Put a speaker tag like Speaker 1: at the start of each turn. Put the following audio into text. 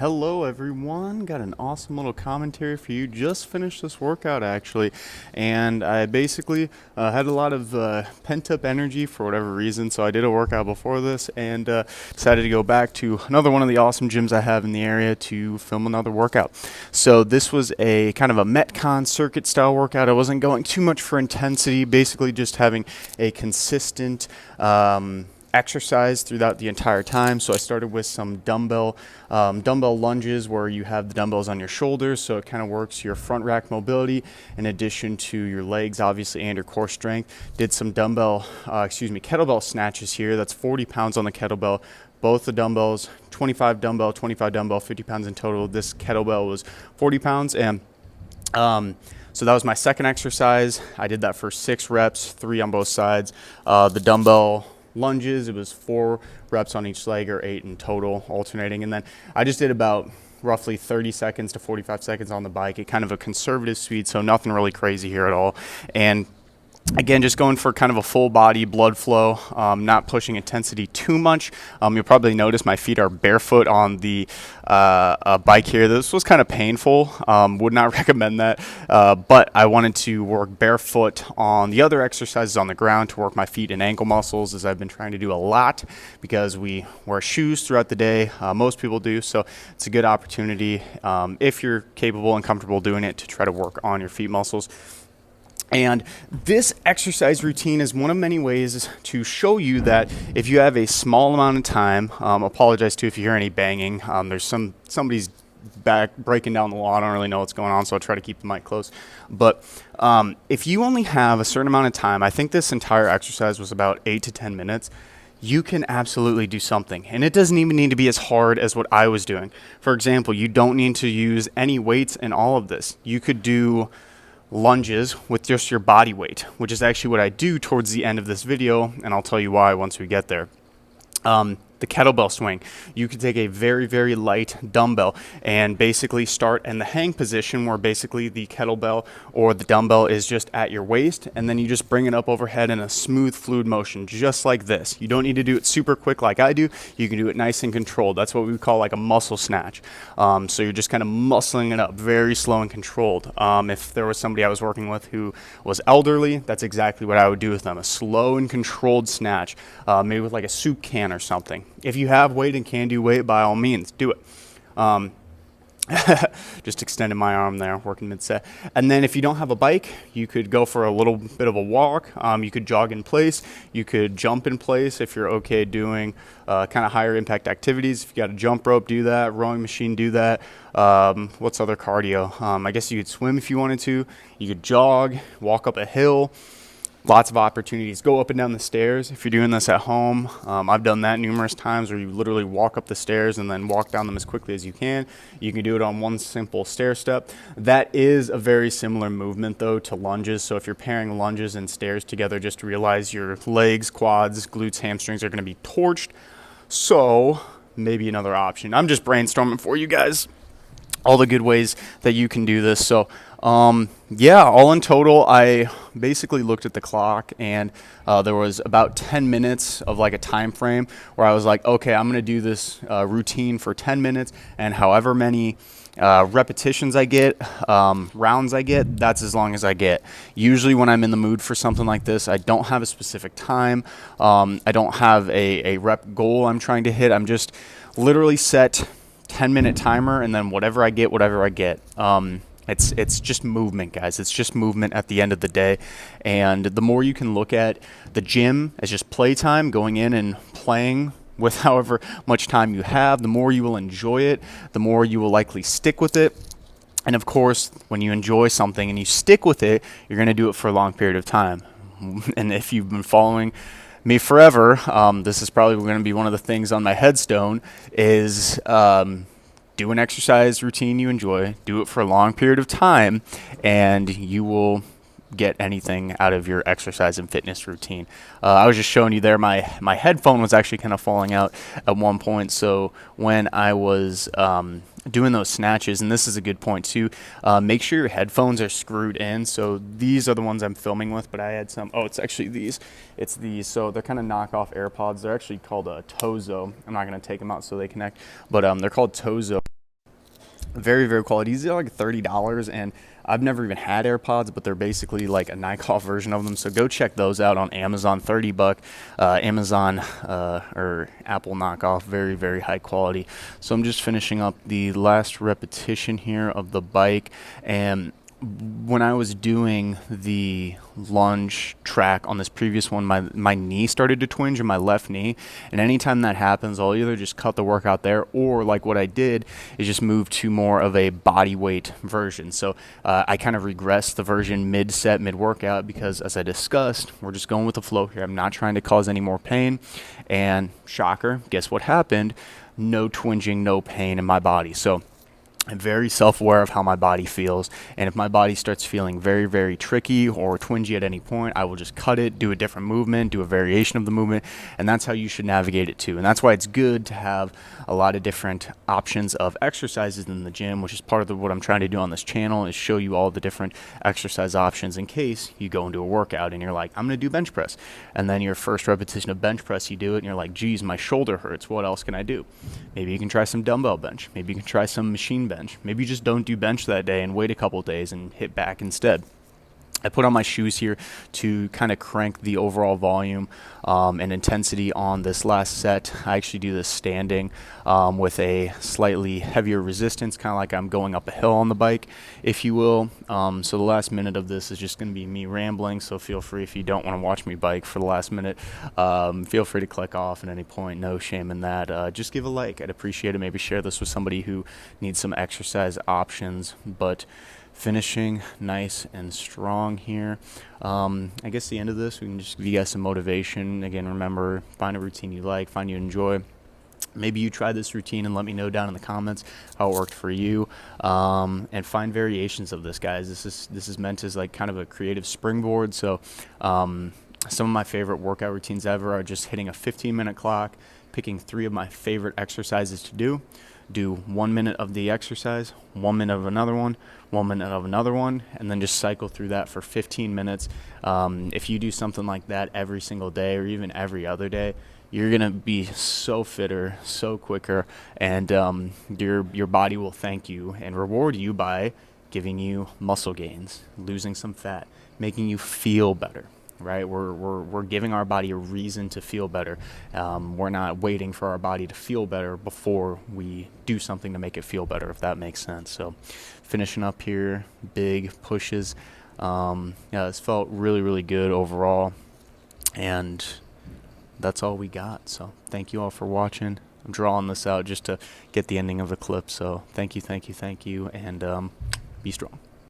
Speaker 1: Hello everyone, got an awesome little commentary for you. Just finished this workout actually, and I basically had a lot of pent up energy for whatever reason, so I did a workout before this and decided to go back to another one of the awesome gyms I have in the area to film another workout. So this was a kind of a Metcon circuit style workout. I wasn't going too much for intensity, basically just having a consistent exercise throughout the entire time. So I started with some dumbbell lunges where you have the dumbbells on your shoulders, so it kind of works your front rack mobility in addition to your legs obviously and your core strength. Did some kettlebell snatches here. That's 40 pounds on the kettlebell. Both the dumbbells, 25 dumbbell, 50 pounds in total. This kettlebell was 40 pounds, and so that was my second exercise. I did that for 6 reps, 3 on both sides. The dumbbell lunges, it was 4 reps on each leg, or 8 in total, alternating. And then I just did about roughly 30 seconds to 45 seconds on the bike at kind of a conservative speed, so nothing really crazy here at all. And again, just going for kind of a full body blood flow, not pushing intensity too much. You'll probably notice my feet are barefoot on the bike here. This was kind of painful. Would not recommend that. But I wanted to work barefoot on the other exercises on the ground to work my feet and ankle muscles, as I've been trying to do a lot because we wear shoes throughout the day. Most people do. So it's a good opportunity if you're capable and comfortable doing it to try to work on your feet muscles. And this exercise routine is one of many ways to show you that if you have a small amount of time, apologize too if you hear any banging. There's somebody's back breaking down the law. I don't really know what's going on, so I'll try to keep the mic close. But if you only have a certain amount of time, I think this entire exercise was about 8 to 10 minutes. You can absolutely do something. And it doesn't even need to be as hard as what I was doing. For example, you don't need to use any weights in all of this. You could do lunges with just your body weight, which is actually what I do towards the end of this video, and I'll tell you why once we get there. The kettlebell swing, you could take a very, very light dumbbell and basically start in the hang position where basically the kettlebell or the dumbbell is just at your waist, and then you just bring it up overhead in a smooth, fluid motion, just like this. You don't need to do it super quick like I do. You can do it nice and controlled. That's what we call like a muscle snatch. So you're just kind of muscling it up, very slow and controlled. If there was somebody I was working with who was elderly, that's exactly what I would do with them, a slow and controlled snatch, maybe with like a soup can or something. If you have weight and can do weight, by all means, do it. Just extended my arm there, working mid-set. And then if you don't have a bike, you could go for a little bit of a walk. You could jog in place. You could jump in place if you're okay doing kind of higher impact activities. If you got a jump rope, do that. Rowing machine, do that. What's other cardio? I guess you could swim if you wanted to. You could jog, walk up a hill. Lots of opportunities. Go up and down the stairs. If you're doing this at home, I've done that numerous times where you literally walk up the stairs and then walk down them as quickly as you can. You can do it on one simple stair step. That is a very similar movement though to lunges. So if you're pairing lunges and stairs together, just realize your legs, quads, glutes, hamstrings are going to be torched. So maybe another option. I'm just brainstorming for you guys all the good ways that you can do this. So yeah, all in total, I basically looked at the clock and there was about 10 minutes of like a time frame where I was like, okay, I'm going to do this routine for 10 minutes, and however many repetitions I get, rounds I get, that's as long as I get. Usually when I'm in the mood for something like this, I don't have a specific time. I don't have a rep goal I'm trying to hit. I'm just literally set 10-minute timer, and then whatever I get. It's just movement, guys. It's just movement at the end of the day. And the more you can look at the gym as just playtime, going in and playing with however much time you have, the more you will enjoy it, the more you will likely stick with it. And of course, when you enjoy something and you stick with it, you're going to do it for a long period of time. And if you've been following me forever, this is probably going to be one of the things on my headstone is do an exercise routine you enjoy, do it for a long period of time, and you will get anything out of your exercise and fitness routine. I was just showing you there, my headphone was actually kind of falling out at one point, so when I was doing those snatches, and this is a good point too, make sure your headphones are screwed in. So these are the ones I'm filming with, but I had some, it's actually these. It's these, so they're kind of knockoff AirPods. They're actually called a Tozo. I'm not going to take them out so they connect, but they're called Tozo. Very, very quality. These are like $30, and I've never even had AirPods, but they're basically like a knockoff version of them. So go check those out on Amazon. 30 buck, Amazon or Apple knockoff. Very, very high quality. So I'm just finishing up the last repetition here of the bike, and when I was doing the lunge track on this previous one, my knee started to twinge in my left knee. And anytime that happens, I'll either just cut the workout there, or like what I did is just move to more of a body weight version. So I kind of regressed the version mid-set, mid-workout, because as I discussed, we're just going with the flow here. I'm not trying to cause any more pain. And shocker, guess what happened? No twinging, no pain in my body. So I'm very self-aware of how my body feels, and if my body starts feeling very, very tricky or twingy at any point, I will just cut it, do a different movement, do a variation of the movement, and that's how you should navigate it too. And that's why it's good to have a lot of different options of exercises in the gym, which is part of what I'm trying to do on this channel, is show you all the different exercise options in case you go into a workout and you're like, I'm going to do bench press, and then your first repetition of bench press, you do it and you're like, geez, my shoulder hurts, what else can I do? Maybe you can try some dumbbell bench, maybe you can try some machine bench. Maybe you just don't do bench that day and wait a couple days and hit back instead. I put on my shoes here to kind of crank the overall volume and intensity on this last set. I actually do this standing with a slightly heavier resistance, kind of like I'm going up a hill on the bike, if you will. So the last minute of this is just going to be me rambling, so feel free, if you don't want to watch me bike for the last minute, feel free to click off at any point. No shame in that. Just give a like. I'd appreciate it. Maybe share this with somebody who needs some exercise options. But finishing nice and strong here. I guess the end of this, we can just give you guys some motivation. Again, remember, find a routine you like, find you enjoy. Maybe you try this routine and let me know down in the comments how it worked for you. And find variations of this, guys. This is meant as like kind of a creative springboard. So some of my favorite workout routines ever are just hitting a 15-minute clock, picking 3 of my favorite exercises to do 1 minute of the exercise, 1 minute of another one, 1 minute of another one, and then just cycle through that for 15 minutes. If you do something like that every single day or even every other day, you're going to be so fitter, so quicker, and your body will thank you and reward you by giving you muscle gains, losing some fat, making you feel better. Right, we're giving our body a reason to feel better. We're not waiting for our body to feel better before we do something to make it feel better, if that makes sense. So finishing up here, big pushes. Yeah, this felt really, really good overall, and that's all we got. So thank you all for watching. I'm drawing this out just to get the ending of the clip, so thank you, and be strong.